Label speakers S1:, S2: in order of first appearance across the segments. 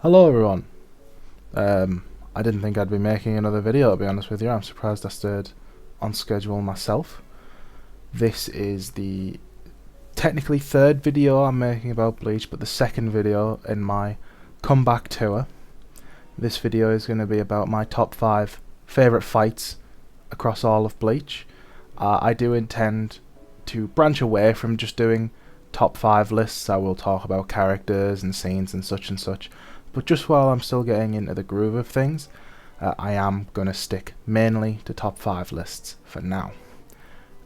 S1: Hello everyone. I didn't think I'd be making another video, to be honest with you. I'm surprised I stayed on schedule myself. This is the technically third video I'm making about Bleach, but the second video in my comeback tour. This video is going to be about my top 5 favourite fights across all of Bleach. I do intend to branch away from just doing top 5 lists. I will talk about characters and scenes and such. But just while I'm still getting into the groove of things, I am going to stick mainly to top 5 lists for now.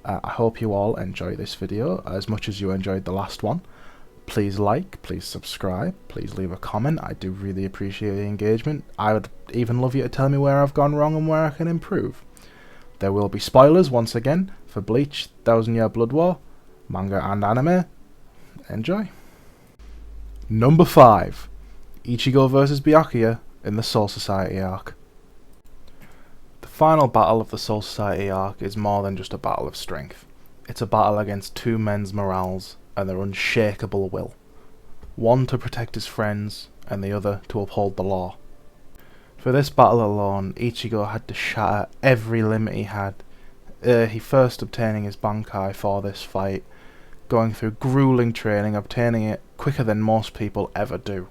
S1: I hope you all enjoy this video as much as you enjoyed the last one. Please like, please subscribe, please leave a comment. I do really appreciate the engagement. I would even love you to tell me where I've gone wrong and where I can improve. There will be spoilers once again for Bleach, Thousand Year Blood War, manga and anime. Enjoy. Number 5. Ichigo vs Byakuya in the Soul Society arc. The final battle of the Soul Society arc is more than just a battle of strength. It's a battle against two men's morals and their unshakable will. One to protect his friends and the other to uphold the law. For this battle alone, Ichigo had to shatter every limit he had. He first obtaining his Bankai for this fight, going through grueling training, obtaining it quicker than most people ever do.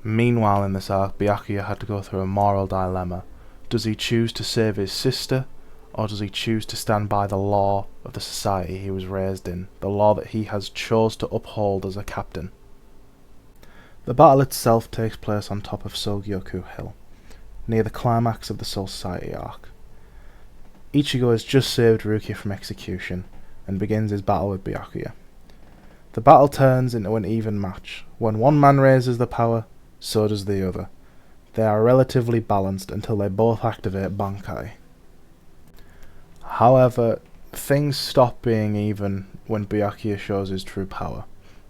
S1: Meanwhile in this arc, Byakuya had to go through a moral dilemma. Does he choose to save his sister, or does he choose to stand by the law of the society he was raised in, the law that he has chose to uphold as a captain? The battle itself takes place on top of Sogyoku Hill, near the climax of the Soul Society arc. Ichigo has just saved Rukia from execution, and begins his battle with Byakuya. The battle turns into an even match. When one man raises the power, so does the other. They are relatively balanced until they both activate Bankai. However, things stop being even when Byakuya shows his true power,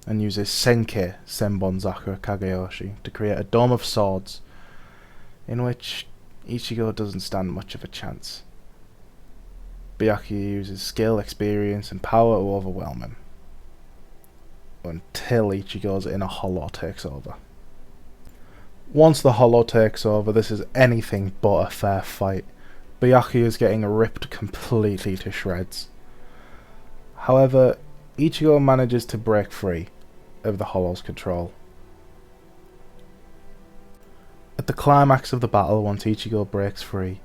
S1: and uses Senkei Senbonzaku Kageyoshi to create a dome of swords, in which Ichigo doesn't stand much of a chance. Byakuya uses skill, experience, and power to overwhelm him, until Ichigo's inner hollow takes over. Once the hollow takes over, this is anything but a fair fight. Byakuya is getting ripped completely to shreds. However, Ichigo manages to break free of the hollow's control. At the climax of the battle, once Ichigo breaks free,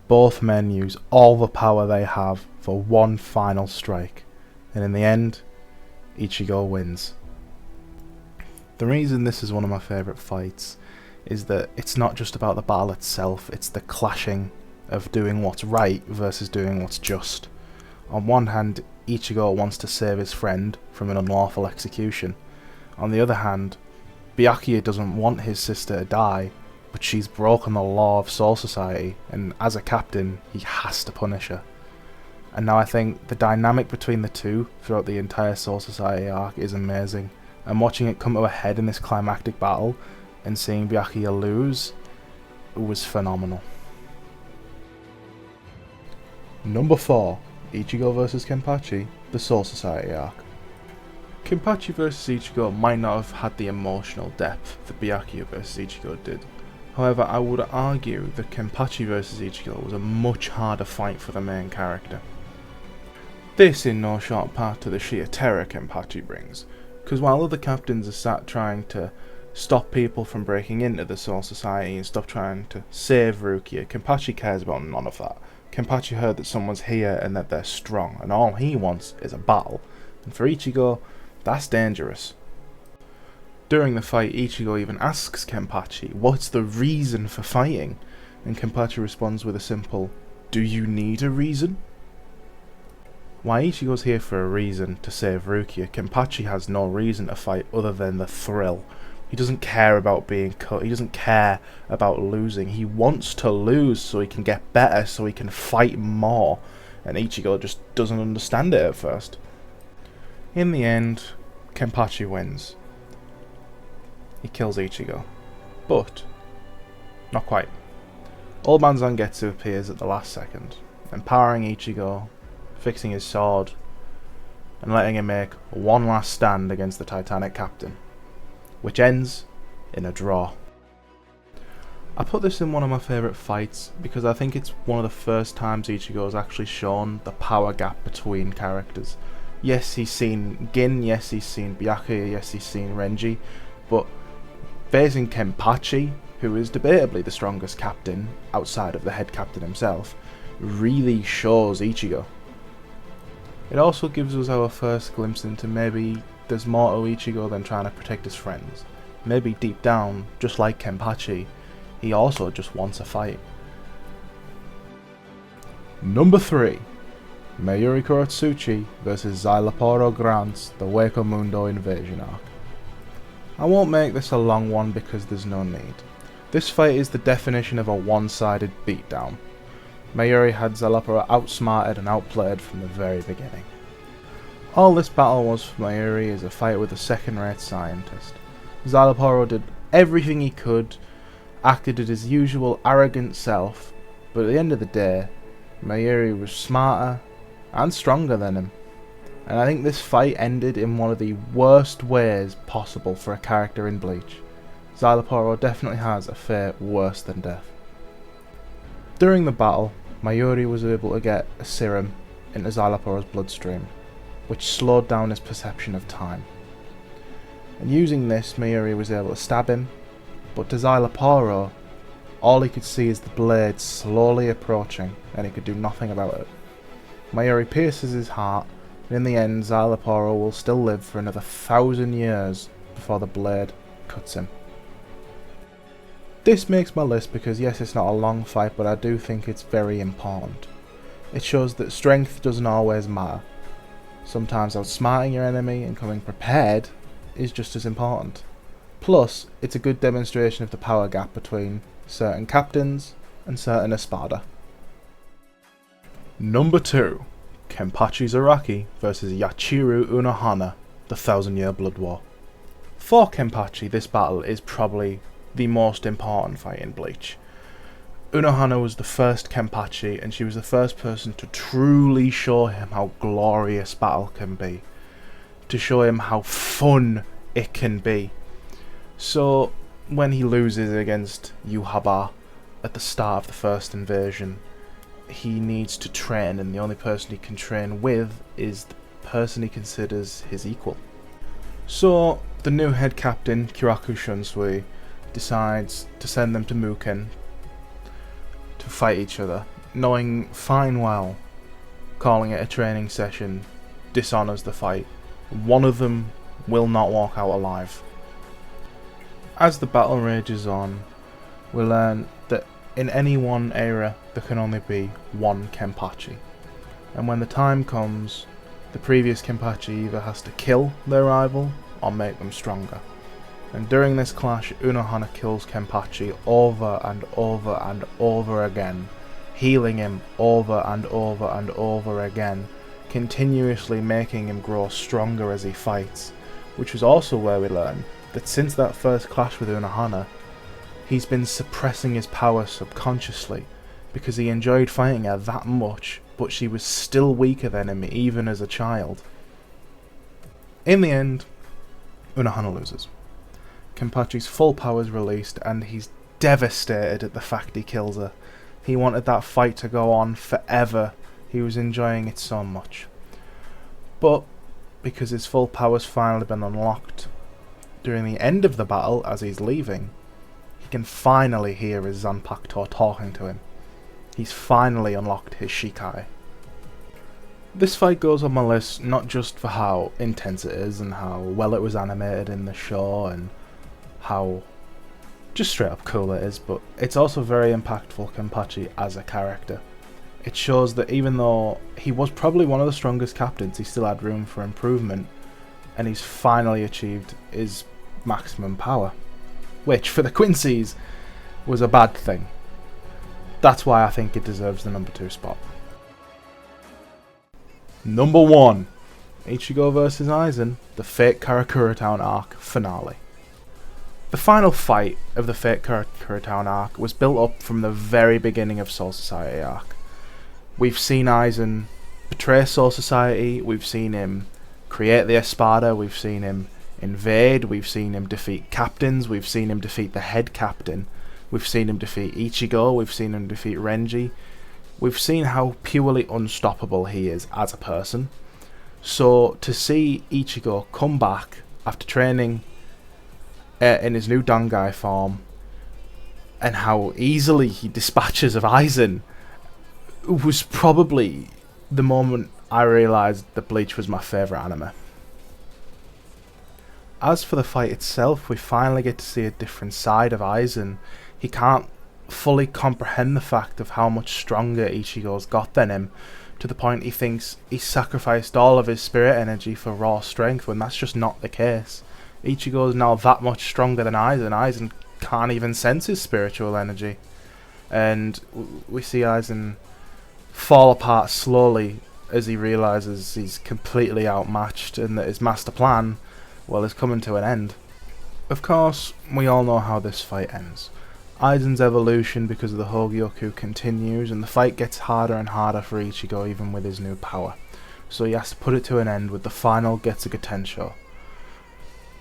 S1: both men use all the power they have for one final strike, and in the end, Ichigo wins. The reason this is one of my favourite fights is that it's not just about the battle itself, it's the clashing of doing what's right versus doing what's just. On one hand, Ichigo wants to save his friend from an unlawful execution. On the other hand, Byakuya doesn't want his sister to die, but she's broken the law of Soul Society, and as a captain, he has to punish her. And now I think the dynamic between the two throughout the entire Soul Society arc is amazing, and watching it come to a head in this climactic battle and seeing Byakuya lose was phenomenal. Number 4. Ichigo vs Kenpachi, the Soul Society arc. Kenpachi vs Ichigo might not have had the emotional depth that Byakuya vs Ichigo did. However, I would argue that Kenpachi vs Ichigo was a much harder fight for the main character. This in no short part to the sheer terror Kenpachi brings, because while other captains are sat trying to stop people from breaking into the Soul Society and stop trying to save Rukia, Kenpachi cares about none of that. Kenpachi heard that someone's here and that they're strong, and all he wants is a battle, and for Ichigo, that's dangerous. During the fight, Ichigo even asks Kenpachi, what's the reason for fighting? And Kenpachi responds with a simple, do you need a reason? While Ichigo's here for a reason to save Rukia, Kenpachi has no reason to fight other than the thrill. He doesn't care about being cut, he doesn't care about losing. He wants to lose so he can get better, so he can fight more. And Ichigo just doesn't understand it at first. In the end, Kenpachi wins. He kills Ichigo. But not quite. Old Man Zangetsu appears at the last second, empowering Ichigo, fixing his sword, and letting him make one last stand against the Titanic captain, which ends in a draw. I put this in one of my favourite fights because I think it's one of the first times Ichigo has actually shown the power gap between characters. Yes, he's seen Gin, yes, he's seen Byakuya, yes, he's seen Renji, but facing Kenpachi, who is debatably the strongest captain outside of the head captain himself, really shows Ichigo. It also gives us our first glimpse into maybe there's more to Ichigo than trying to protect his friends. Maybe deep down, just like Kenpachi, he also just wants a fight. Number 3. Mayuri Kuratsuchi vs Xyloporo Grant's The Hueco Mundo Invasion Arc. I won't make this a long one because there's no need. This fight is the definition of a one-sided beatdown. Mayuri had Xyloporo outsmarted and outplayed from the very beginning. All this battle was for Mayuri is a fight with a second-rate scientist. Xyloporo did everything he could, acted as his usual arrogant self, but at the end of the day, Mayuri was smarter and stronger than him. And I think this fight ended in one of the worst ways possible for a character in Bleach. Xyloporo definitely has a fate worse than death. During the battle, Mayuri was able to get a serum into Xyloporo's bloodstream, which slowed down his perception of time. And using this, Mayuri was able to stab him, but to Xyloporo, all he could see is the blade slowly approaching, and he could do nothing about it. Mayuri pierces his heart, and in the end Xyloporo will still live for another 1,000 years before the blade cuts him. This makes my list because yes, it's not a long fight, but I do think it's very important. It shows that strength doesn't always matter. Sometimes outsmarting your enemy and coming prepared is just as important. Plus, it's a good demonstration of the power gap between certain captains and certain espada. Number 2. Kenpachi Zaraki vs Yachiru Unohana, the 1,000-Year Blood War. For Kenpachi, this battle is probably the most important fight in Bleach. Unohana was the first Kenpachi, and she was the first person to truly show him how glorious battle can be. To show him how fun it can be. So, when he loses against Yhwach at the start of the first invasion, he needs to train, and the only person he can train with is the person he considers his equal. So, the new head captain, Kiraku Shunsui, decides to send them to Muken to fight each other, knowing fine well calling it a training session dishonours the fight. One of them will not walk out alive. As the battle rages on, we learn that in any one era there can only be one Kenpachi, and when the time comes, the previous Kenpachi either has to kill their rival or make them stronger. And during this clash, Unohana kills Kenpachi over and over and over again, healing him over and over and over again, continuously making him grow stronger as he fights, which was also where we learn that since that first clash with Unohana, he's been suppressing his power subconsciously, because he enjoyed fighting her that much, but she was still weaker than him even as a child. In the end, Unohana loses. Kenpachi's full power is released, and he's devastated at the fact he kills her. He wanted that fight to go on forever. He was enjoying it so much. But because his full power's finally been unlocked, during the end of the battle, as he's leaving, he can finally hear his Zanpakuto talking to him. He's finally unlocked his Shikai. This fight goes on my list not just for how intense it is and how well it was animated in the show and how just straight up cool it is, but it's also very impactful Kenpachi as a character. It shows that even though he was probably one of the strongest captains, he still had room for improvement, and he's finally achieved his maximum power, which for the Quincy's was a bad thing. That's why I think it deserves the number 2 spot. Number 1. Ichigo vs Aizen, the Fate Karakura Town arc finale. The final fight of the Fate Karakura Town arc was built up from the very beginning of Soul Society arc. We've seen Aizen betray Soul Society, we've seen him create the Espada, we've seen him invade, we've seen him defeat captains, we've seen him defeat the head captain, we've seen him defeat Ichigo, we've seen him defeat Renji. We've seen how purely unstoppable he is as a person. So to see Ichigo come back after training in his new Dangai form, and how easily he dispatches of Aizen, was probably the moment I realised that Bleach was my favourite anime. As for the fight itself, we finally get to see a different side of Aizen. He can't fully comprehend the fact of how much stronger Ichigo's got than him, to the point he thinks he sacrificed all of his spirit energy for raw strength, when that's just not the case. Ichigo's now that much stronger than Aizen. Aizen can't even sense his spiritual energy. And we see Aizen fall apart slowly as he realises he's completely outmatched and that his master plan, well, is coming to an end. Of course, we all know how this fight ends. Aizen's evolution because of the Hogyoku continues, and the fight gets harder and harder for Ichigo even with his new power. So he has to put it to an end with the final Getsuga Tensho.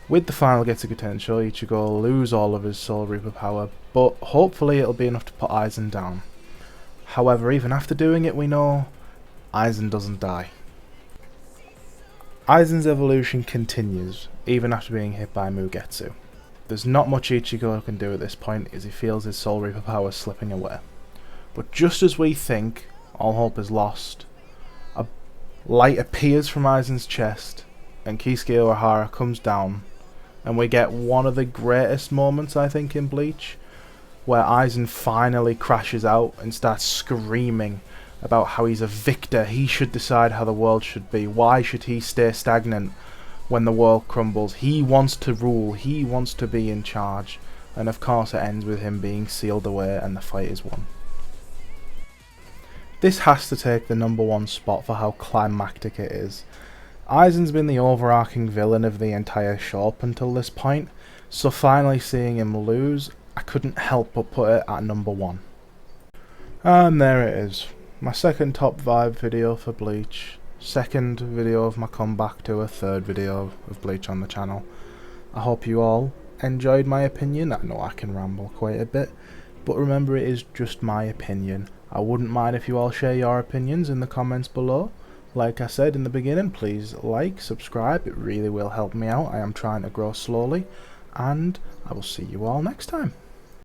S1: With the final Getsuga Tensho, Ichigo will lose all of his Soul Reaper power, but hopefully it'll be enough to put Aizen down. However, even after doing it, we know Aizen doesn't die. Aizen's evolution continues, even after being hit by Mugetsu. There's not much Ichigo can do at this point as he feels his Soul Reaper power slipping away. But just as we think all hope is lost, a light appears from Aizen's chest and Kisuke Ohara comes down, and we get one of the greatest moments, I think, in Bleach, where Aizen finally crashes out and starts screaming about how he's a victor, he should decide how the world should be, why should he stay stagnant when the world crumbles, he wants to rule, he wants to be in charge, and of course it ends with him being sealed away and the fight is won. This has to take the #1 spot for how climactic it is. Aizen's been the overarching villain of the entire show up until this point, so finally seeing him lose, I couldn't help but put it at #1. And there it is, my second top 5 video for Bleach. Second video of my comeback to a third video of Bleach on the channel. I hope you all enjoyed my opinion. I know I can ramble quite a bit, but remember, it is just my opinion. I wouldn't mind if you all share your opinions in the comments below. Like I said in the beginning, please like, subscribe, it really will help me out. I am trying to grow slowly, and I will see you all next time.